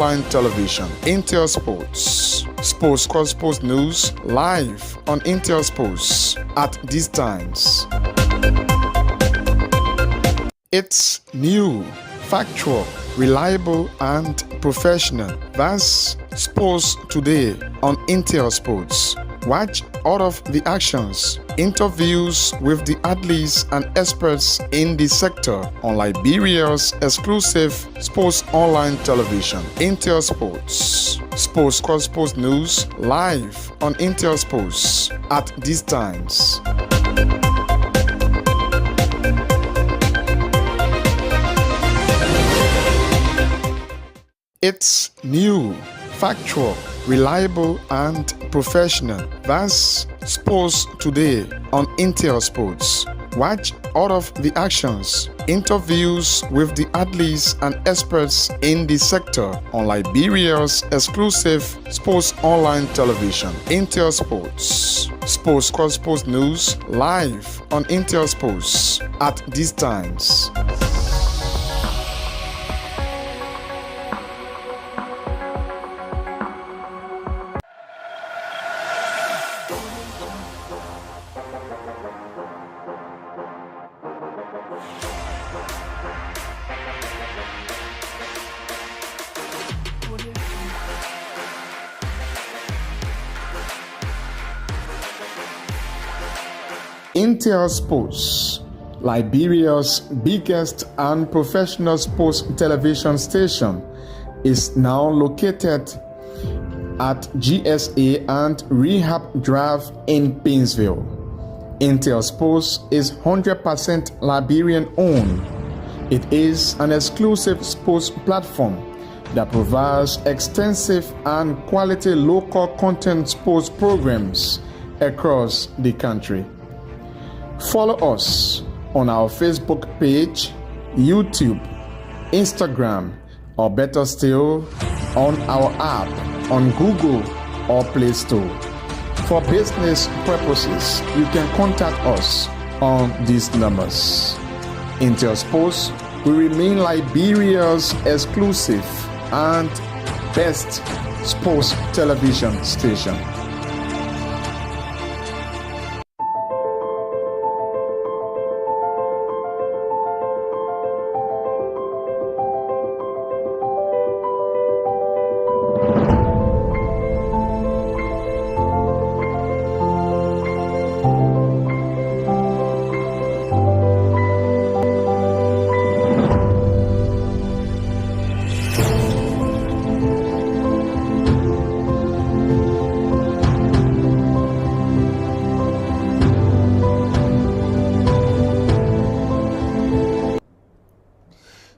online television, Intel Sports. Sports Cross Sports News live on Intel Sports at these times. It's new, factual, reliable, and professional. That's Sports Today on Intel Sports. Watch all of the actions, interviews with the athletes and experts in the sector on Liberia's exclusive sports online television, Intel Sports. Sports Cross Sports News live on Intel Sports at these times. It's new, factual, reliable, and professional. That's Sports Today on Intel Sports. Watch all of the actions, interviews with the athletes and experts in the sector on Liberia's exclusive sports online television, Intel Sports. Sports Cross Sports News live on Intel Sports at these times. Intel Sports, Liberia's biggest and professional sports television station, is now located at GSA and Rehab Drive in Painesville. Intel Sports is 100% Liberian owned. It is an exclusive sports platform that provides extensive and quality local content sports programs across the country. Follow us on our Facebook page, YouTube, Instagram, or better still, on our app on Google or Play Store. For business purposes, you can contact us on these numbers. Intel Sports will remain Liberia's exclusive and best sports television station.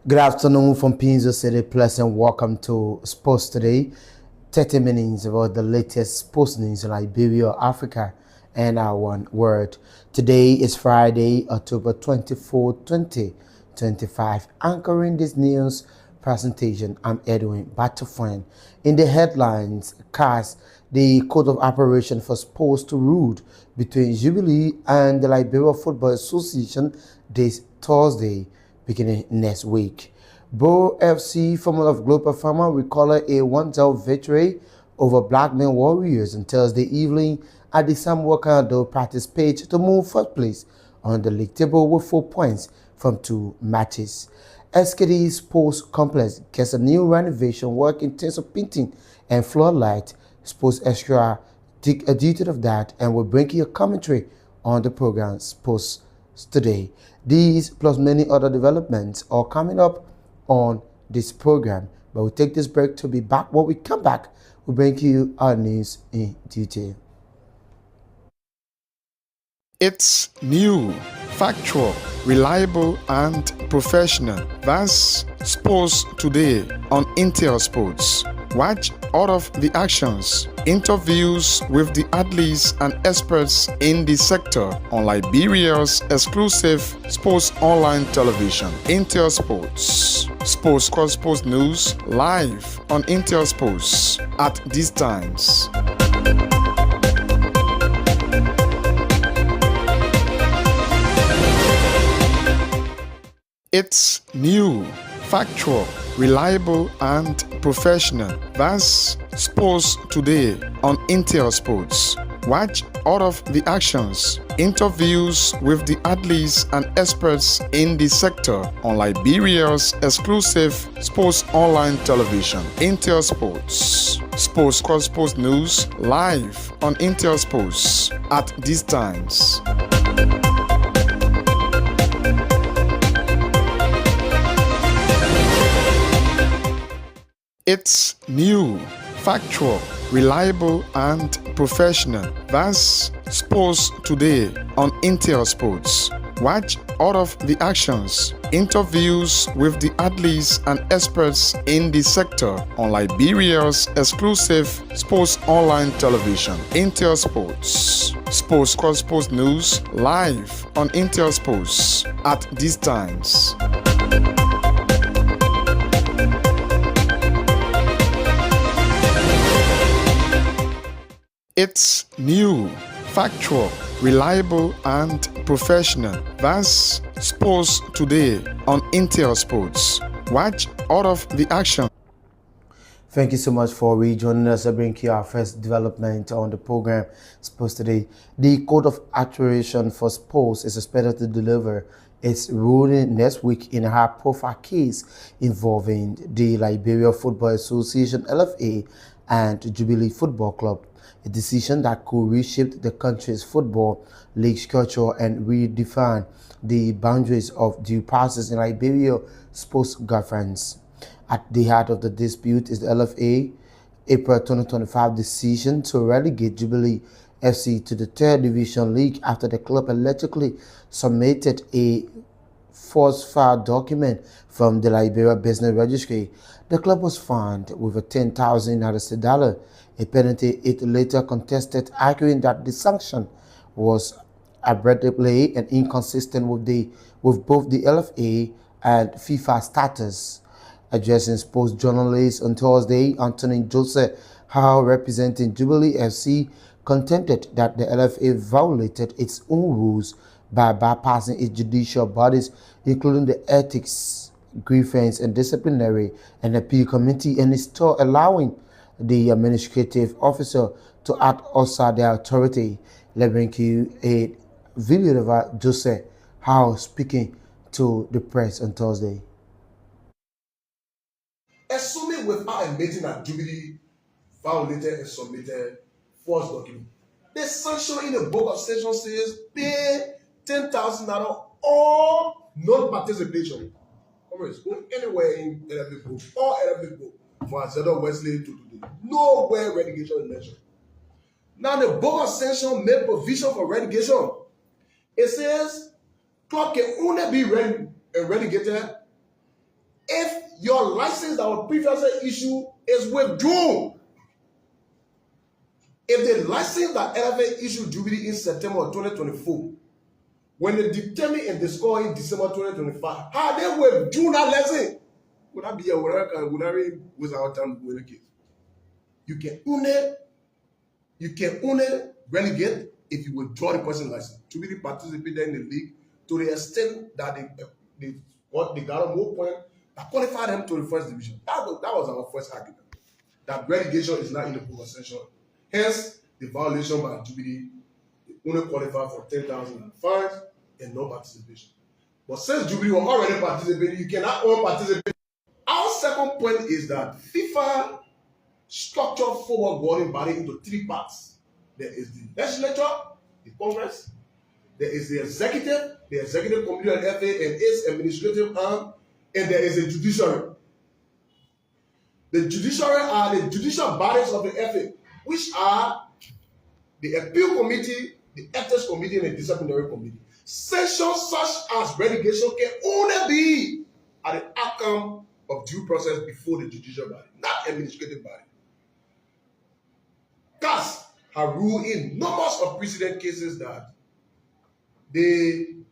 Good afternoon from Painesville City. Pleasant welcome to Sports Today. 30 minutes about the latest sports news in Liberia, Africa, and our one world. Today is Friday, October 24, 2025. Anchoring this news presentation, I'm Edwin Batufan. In the headlines, CAS, the Code of Operation for Sports to rule between Jubilee and the Liberia Football Association this Thursday, beginning next week. Bo FC, former of Global Farmer, will call it a 1-0 victory over Blackman Warriors on Thursday evening at the Sam Walker practice pitch to move first place on the league table with 4 points from 2 matches. SKD Sports Complex gets a new renovation work in terms of painting and floodlight. Sports Extra dig a detail of that and will bring you a commentary on the program Sports Today. These plus many other developments are coming up on this program, but we'll take this break to be back. When we come back, we'll bring you our news in detail. It's new, factual, reliable, and professional. That's Sports Today on Intel Sports. Watch all of the actions, interviews with the athletes and experts in the sector on Liberia's exclusive sports online television, Intel Sports. Sports Cross Sports News live on Intel Sports at these times. It's new, factual, reliable, and professional. That's Sports Today on Intel Sports. Watch all of the actions, interviews with the athletes and experts in the sector on Liberia's exclusive sports online television, Intel Sports. Sports Cross Sports News live on Intel Sports at these times. It's new, factual, reliable, and professional. That's Sports Today on Intel Sports. Watch all of the actions, interviews with the athletes and experts in the sector on Liberia's exclusive sports online television, Intel Sports. Sports Cross Sports News live on Intel Sports at these times. It's new, factual, reliable, and professional. That's Sports Today on Intel Sports. Watch all of the action. Thank you so much for rejoining us. I bring you our first development on the program, Sports Today. The Court of Arbitration for Sports is expected to deliver its ruling next week in a high-profile case involving the Liberia Football Association (LFA) and Jubilee Football Club. A decision that could reshape the country's football league structure and redefine the boundaries of due process in Liberia sports governance. At the heart of the dispute is the LFA April 2025 decision to relegate Jubilee FC to the third division league after the club allegedly submitted a falsified document from the Liberia Business Registry. The club was fined with a $10,000, a penalty it later contested, arguing that the sanction was arbitrary and inconsistent with both the LFA and FIFA status. Addressing sports journalists on Thursday, Anthony Joseph Howe, representing Jubilee FC, contended that the LFA violated its own rules by bypassing its judicial bodies, including the Ethics, Grievance and Disciplinary and Appeal Committee, and is still allowing the administrative officer to act outside their authority. Let me cue a video of Joseph Howe speaking to the press on Thursday. Assuming without admitting that Jubilee violated and submitted false document, the sanction in the book of session says pay $10,000 or non-participation. Comrades, go anywhere in LFA book or LFA book for Azeda Wesley to today. Nowhere relegation is mentioned. Now the book of session made provision for relegation. It says club can only be relegated if your license that was previously issued is withdrawn. If the license that LFA issued Jubilee in September 2024, when they determined and discovered in December 2025, how they withdrawn that license, would that be a work and would that be without time to win the case? You can only relegate if you withdraw the person's license. Jubilee participated in the league to the extent that they got a more point that qualified them to the first division. That was our first argument. That relegation is not in the book of session. Hence, the violation by Jubilee only qualified for $10,000 fines and no participation. But since Jubilee were already participating, you cannot all participate. Our second point is that FIFA structured football governing body into three parts. There is the legislature, the Congress, there is the executive committee of the FA and its administrative arm, and there is a judiciary. The judiciary are the judicial bodies of the FA, which are the appeal committee, the ethics committee, and the disciplinary committee. Sessions such as relegation can only be at the outcome of due process before the judicial body, not administrative body. CAS have ruled in numerous of precedent cases that the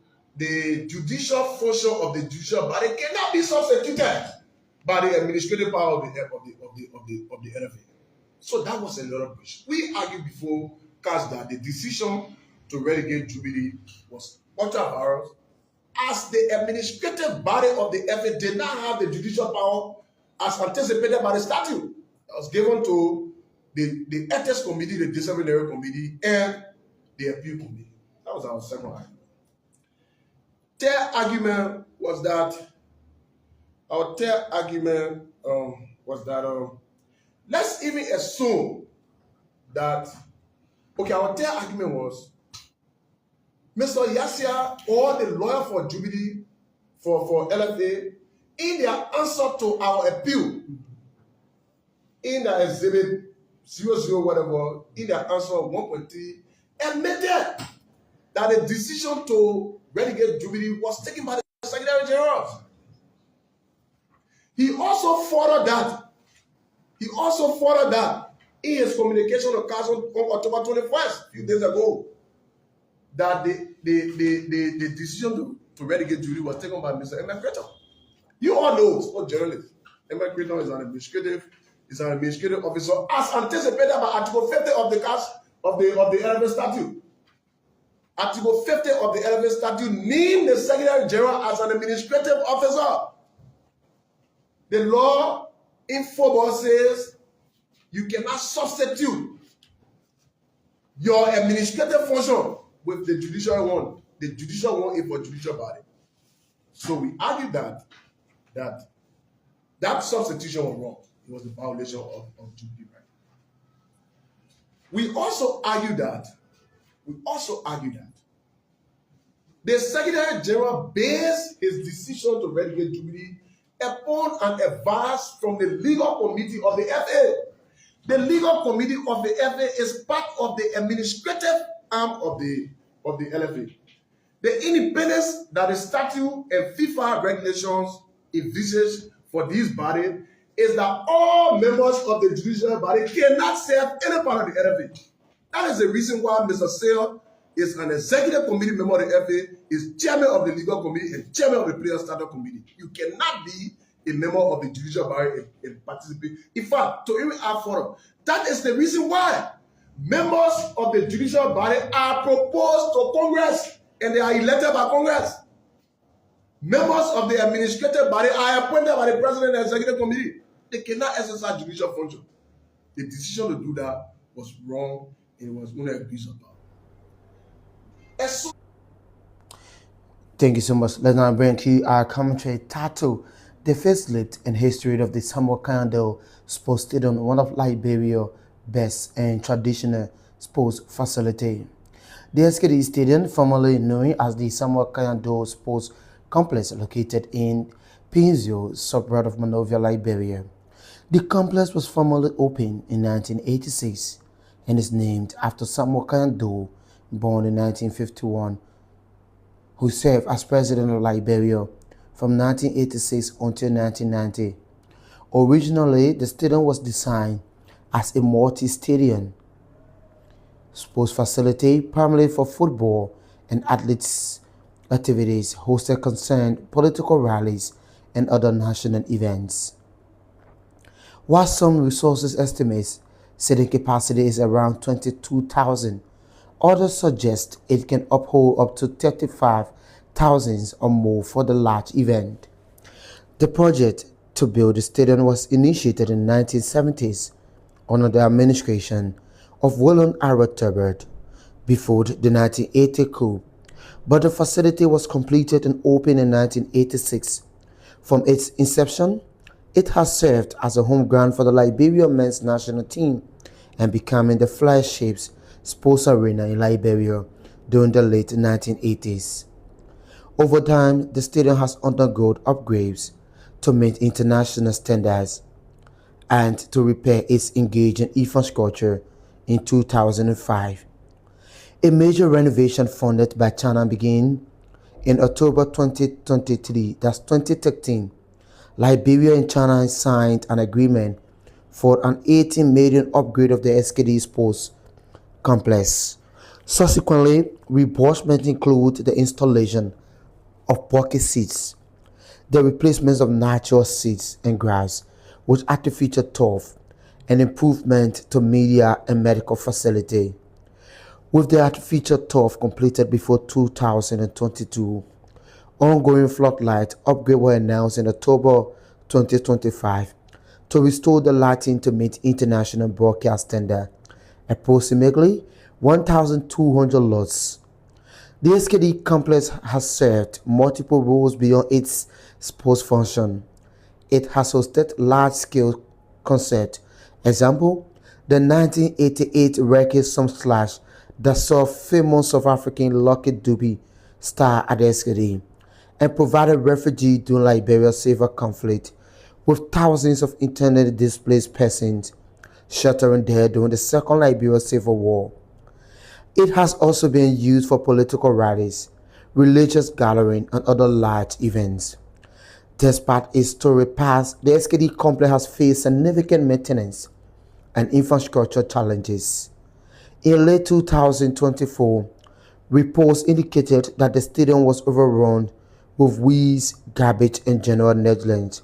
judicial function of the judicial body cannot be substituted by the administrative power of the NFA. So that was another push. We argued before CAS that the decision to relegate Jubilee was ultra-virus, as the administrative body of the FA did not have the judicial power as anticipated by the statute that was given to the ethics committee, the disciplinary committee, and the appeal committee. That was our second argument. Third argument was that let's even assume that, okay, our third argument was Mr. Yasia or the lawyer for Jubilee for LFA, in their answer to our appeal, in the exhibit 00 whatever, in their answer 1.3, admitted that the decision to relegate Jubilee was taken by the Secretary General. He also furthered that in his communication to Council on October 21st, a few days ago, that the decision to relegate Jubilee was taken by Mr. Emma Creighton. You all know, sport journalists, Emma Creighton is an administrative officer, as anticipated by Article 50 of the LFA statute. Article 50 of the LFA statute named the Secretary General as an administrative officer. The law in football says you cannot substitute your administrative function with the judicial one. The judicial one is for judicial body. So we argued that substitution was wrong. It was a violation of Jubilee right. We also argued that the Secretary General based his decision to relegate Jubilee upon an advice from the legal committee of the FA. The legal committee of the FA is part of the administrative arm of the LFA. The independence that the statute and FIFA regulations envisage for this body is that all members of the judicial body cannot serve any part of the LFA. That is the reason why Mr. Sale is an executive committee member of the FA, is chairman of the legal committee and chairman of the player standard committee. You cannot be a member of the judicial body and participate. In fact, to even add further, that is the reason why members of the judicial body are proposed to Congress and they are elected by Congress. Members of the administrative body are appointed by the president and executive committee. They cannot exercise judicial function. The decision to do that was wrong and it was only abuse of power. Thank you so much. Let's now bring you our commentary titled The Facelift and History of the Samuel Kanyando Sports Stadium, one of Liberia's best and traditional sports facility. The SKD Stadium, formerly known as the Samuel Kanyando Sports Complex, located in Pinzio, suburb of Monrovia, Liberia. The complex was formally opened in 1986 and is named after Samuel Kanyando, born in 1951, who served as president of Liberia from 1986 until 1990. Originally, the stadium was designed as a multi-stadium sports facility primarily for football and athletics activities, hosted concerned political rallies and other national events. While some resources estimates seating capacity is around 22,000, others suggest it can uphold up to 35,000 or more for the large event. The project to build the stadium was initiated in the 1970s under the administration of William R. Turbert before the 1980 coup, but the facility was completed and opened in 1986. From its inception, it has served as a home ground for the Liberia men's national team and becoming the flagship sports arena in Liberia during the late 1980s. Over time, the stadium has undergone upgrades to meet international standards and to repair its engaging infrastructure in 2005. A major renovation funded by China began in October 2023, that's 2013. Liberia and China signed an agreement for an 18 million upgrade of the SKD Sports Complex. Subsequently, reimbursements include the installation of bucket seats, the replacement of natural seats and grass with artificial turf, and improvement to media and medical facility. With the artificial turf completed before 2022, ongoing floodlight upgrade were announced in October 2025 to restore the lighting to meet international broadcast standard, approximately 1,200 lots. The SKD complex has served multiple roles beyond its sports function. It has hosted large-scale concerts. Example, the 1988 reggae song Slash that saw famous South African Lucky Dube star at the SKD and provided refuge during Liberia's civil conflict, with thousands of internally displaced persons sheltering there during the Second Liberian Civil War. It has also been used for political rallies, religious gatherings, and other large events. Despite its storied past, the SKD complex has faced significant maintenance and infrastructure challenges. In late 2024, reports indicated that the stadium was overrun with weeds, garbage, and general negligence,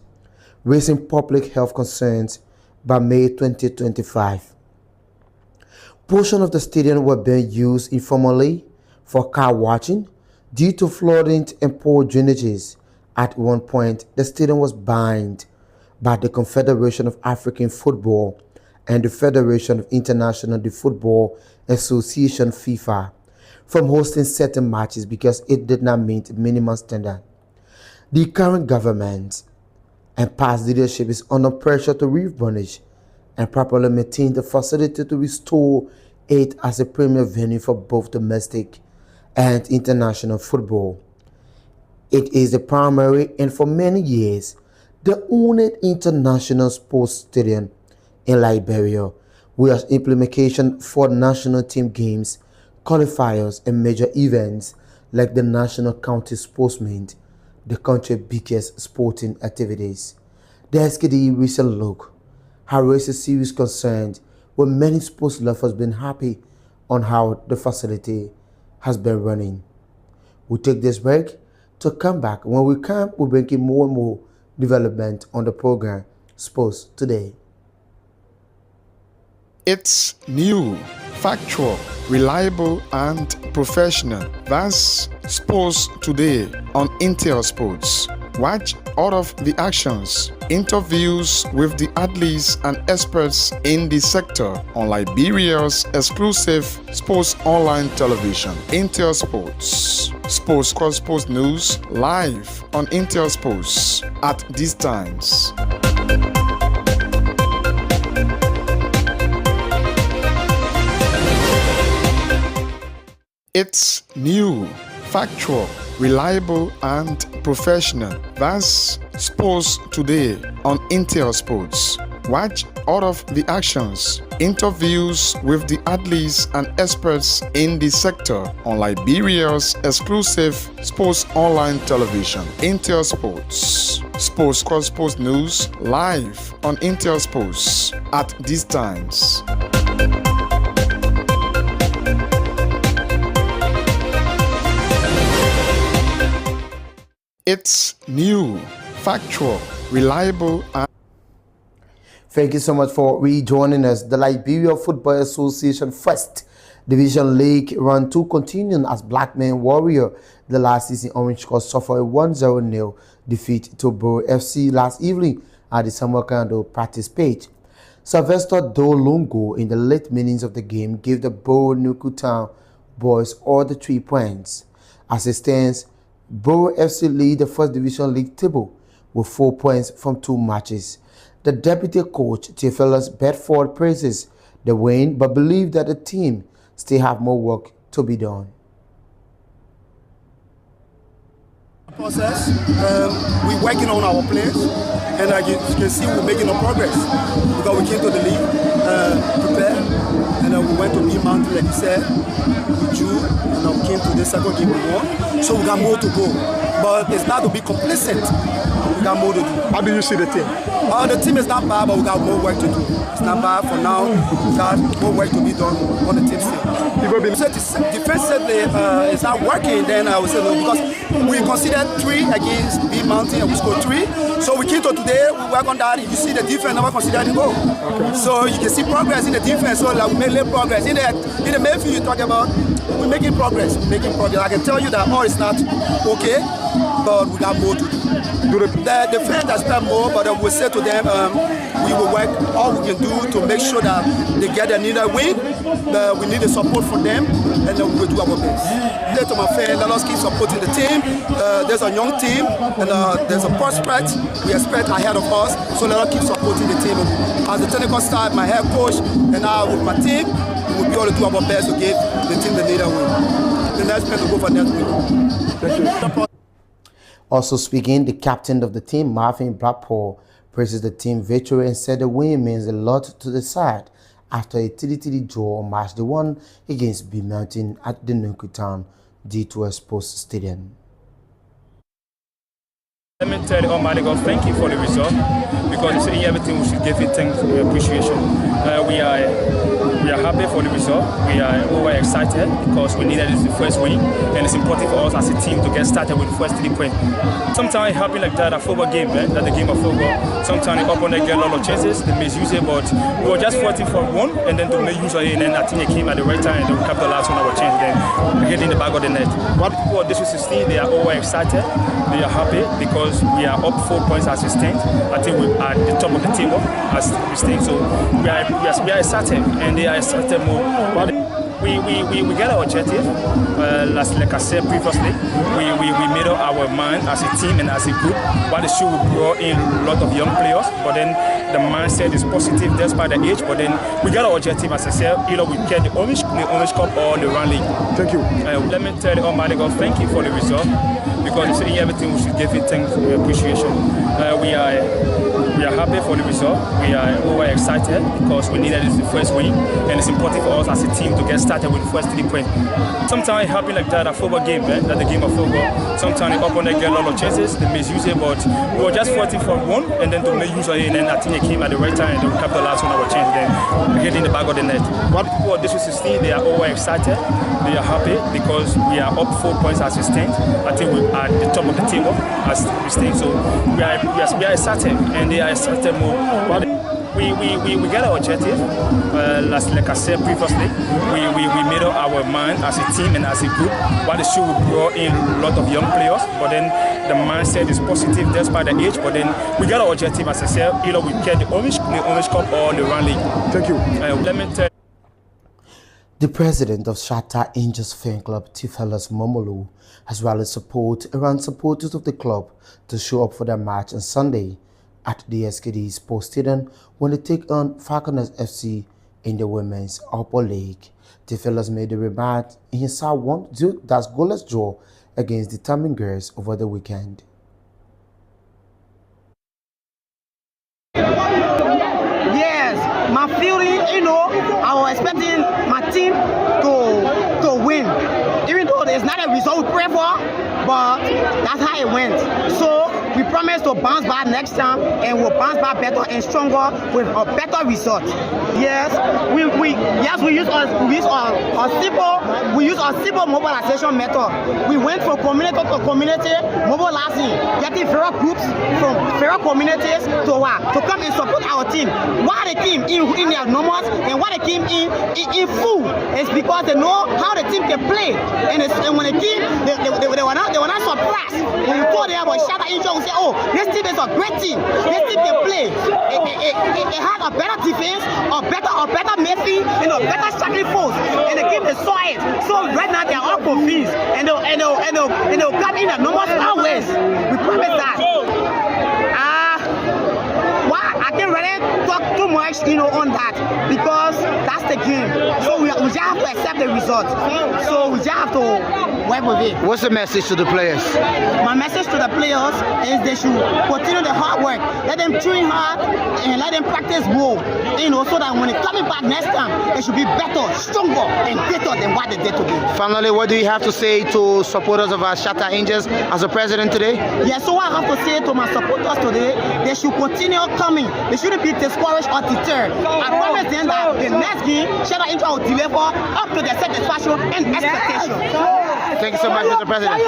raising public health concerns. By May 2025, portions of the stadium were being used informally for car washing due to flooding and poor drainages. At one point, the stadium was banned by the Confederation of African Football and the Federation of International Football Association (FIFA) from hosting certain matches because it did not meet minimum standard. The current government and past leadership is under pressure to refurnish and properly maintain the facility to restore it as a premier venue for both domestic and international football. It is the primary and for many years the only international sports stadium in Liberia, whereas implementation for national team games, qualifiers, and major events like the National County Sports Meet, the country's biggest sporting activities. The SKD recent look has raised a serious concern with many sports lovers been happy on how the facility has been running. We'll take this break to come back. When we come, we'll bring you more and more development on the program Sports Today. It's new, factual, reliable, and professional. That's Sports Today on Intel Sports. Watch all of the actions, interviews with the athletes and experts in the sector on Liberia's exclusive sports online television, Intel Sports. Sports cross sports news live on Intel Sports at these times. It's new, factual, reliable, and professional. That's Sports Today on Intel Sports. Watch all of the actions, interviews with the athletes and experts in the sector on Liberia's exclusive sports online television, Intel Sports. Sports cross sports news live on Intel Sports at these times. It's new, factual, reliable, and Thank you so much for rejoining us. The Liberia Football Association First Division League Round 2 continuing as Blackman Warrior. The last season Orange Coast suffered a 1-0 defeat to Borough FC last evening at the Samarkand practice pitch. Sylvester Dolungo in the late innings of the game gave the Borough Nuku Town boys all the 3 points. As it stands, Borough FC lead the First Division League table with 4 points from 2 matches. The deputy coach, Theophilus Bedford, praises the win but believes that the team still have more work to be done. Process, we're working on our players, and as you can see, we're making no progress because we came to the league prepared, and then we went to be mountain, like you said, we drew, and then we came to the second game we won. So we got more to go, but it's not to be complacent. We got more to do. How do you see the team? The team is not bad, but we got more work to do. It's not bad for now. We got more work to be done on the team side. Defensively, it's not working. Then I would say no, because we considered 3 against B Mountain and we scored 3. So we came to today, we work on that. If you see the defense, never consider the goal. Okay. So you can see progress in the defense. So like we made little progress in the midfield. You talk about we're making progress. I can tell you that all is not okay. but we got more to do. The fans expect more, but we say to them, we will work all we can do to make sure that they get a needed win. We need the support from them, and we will do our best. Say to my fans, let us keep supporting the team. There's a young team, and there's a prospect we expect ahead of us, so let us keep supporting the team. As the technical staff, my head coach, and I with my team, we will be able to do our best to give the team the needed win. The next man to go for next week. Thank you. Also speaking, the captain of the team, Marvin Blackpool, praises the team victory and said the win means a lot to the side after a 3-3 draw on March the 1 against B Mountain at the Nunku Town D2 Sports Stadium. Let me tell the Almighty God, thank you for the result, because in everything we should give it thanks and appreciation. We are happy for the result. We are over excited because we needed the first win, and it's important for us as a team to get started with the first 3 points. Sometimes it happens like that at football game, that the game of football. Sometimes the opponent get a lot of chances, they misuse it, but we were just fighting for one, and then to make use of it, and then I think it came at the right time, and then we capitalized on our chance, then we hit in the back of the net. What people of District 16, they are over excited, they are happy because we are up 4 points as it stands. I think we are at the top of the table as we stand, so we are excited, and they are excited more. But we get our objective. Like I said previously, we made up our mind as a team and as a group. But the show we brought in a lot of young players, but then the mindset is positive despite the age. But then we got our objective, as I said, either we get the Orange Cup or the Round League. Thank you. Let me tell the Almighty God, thank you for the result, because in everything we should give it thanks and appreciation. We are happy for the result. We are over excited because we needed the first win, and it's important for us as a team to get started with the first 3 points. Sometimes it happens like that at football game, that the game of football. Sometimes the opponent get a lot of chances, they misuse it, but we were just fighting for one, and then to make use of it, and then I think it came at the right time, and then we capitalized on our chance, then we hit in the back of the net. What people of District 16, they are over excited, they are happy because we are up 4 points as it stands. I think we are at the top of the table as we stand, so we are excited, and they are excited more. But we get our objective. Like I said previously, we made up our mind as a team and as a group. But the show we brought in a lot of young players, but then the mindset is positive despite the age. But then we got our objective, as I said, either we get the Orange Cup or the Round League. Thank you. Let me tell. The president of Shatta Angels Fan Club, Tifelas Momolu, has rallied support around supporters of the club to show up for their match on Sunday at the SKD Sports Stadium when they take on Falconers FC in the Women's Upper League. Tifelas made the remark in his side 1 that's goalless draw against the Tamin Girls over the weekend. Yes, my feeling, I was expecting my team to win. Even though it's not a result we pray for, but that's how it went. So we promise to bounce back next time, and we'll bounce back better and stronger with a better result. Yes, we use a simple mobilization method. We went from community to community, mobilizing, getting various groups from various communities to come and support our team. Why they came in their numbers and why they came in full is because they know how the team can play. And when they came, they were not surprised. When we told them about Shatta Angels, we say, oh, this team is a great team. This team can play. It had a better defense, a better midfield, and a better striking force. And the team they saw it. So right now they're all confused, and they'll come in at numbers always. We promise that. I can't really talk too much, on that, because that's the game. So we just have to accept the result. So we just have to work with it. What's the message to the players? My message to the players is they should continue the hard work. Let them train hard and let them practice more, so that when they're coming back next time, they should be better, stronger, and greater than what they did today. Finally, what do you have to say to supporters of our Shatta Angels as a president today? Yeah, so what I have to say to my supporters today, they should continue coming. They shouldn't be discouraged or deterred. I promise them that the next game, Shatta Angels will deliver up to their satisfaction and expectation. Thank you so much, Mr. President.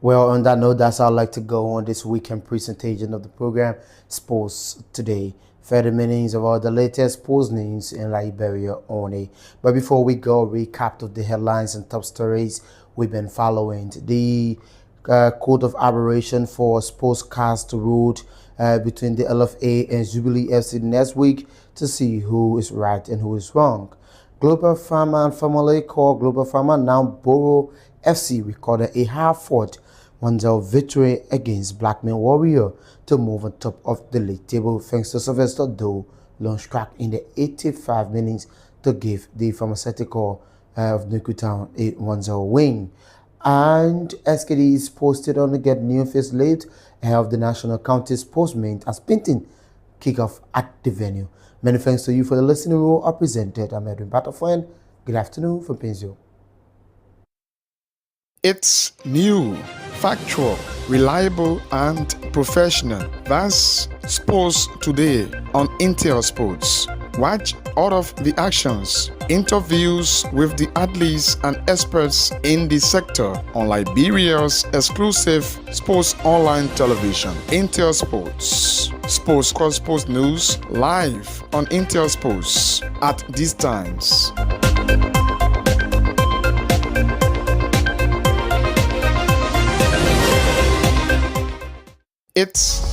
Well, on that note, that's how I'd like to go on this weekend presentation of the program, Sports Today. 30 minutes about the latest sports news in Liberia only. But before we go, recap of the headlines and top stories we've been following. The Court of Arbitration for Sportscast ruled between the LFA and Jubilee FC next week to see who is right and who is wrong. Global Farmer and formerly called Global Farmer, now Borough FC, recorded a hard-fought 1-0 victory against Blackman Warrior to move on top of the league table thanks to Sylvester Doe long strike in the 85 minutes to give the Pharmaceutical of Newtown a 1-0 win. And SKD is posted on the Get New Face late ahead of the National County Sports Meet as painting kickoff at the venue. Many thanks to you for the listening role are presented. I'm Edwin Batterfriend. Good afternoon from Pinzo. It's new, factual, reliable, and professional. That's Sports Today on Intel Sports. Watch all of the actions, interviews with the athletes and experts in the sector on Liberia's exclusive sports online television, Intel Sports. Sports cross sports news live on Intel Sports at these times. It's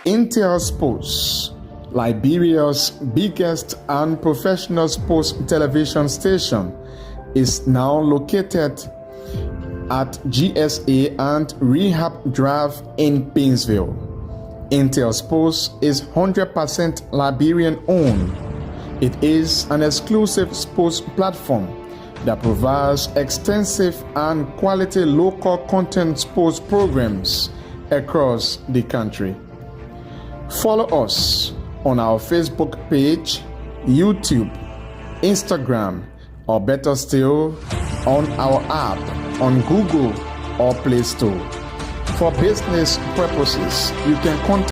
Intel Sports, Liberia's biggest and professional sports television station, is now located at GSA and Rehab Drive in Painesville. Intel Sports is 100% Liberian owned. It is an exclusive sports platform that provides extensive and quality local content sports programs across the country. Follow us on our Facebook page, YouTube, Instagram, or better still, on our app on Google or Play Store. For business purposes, you can contact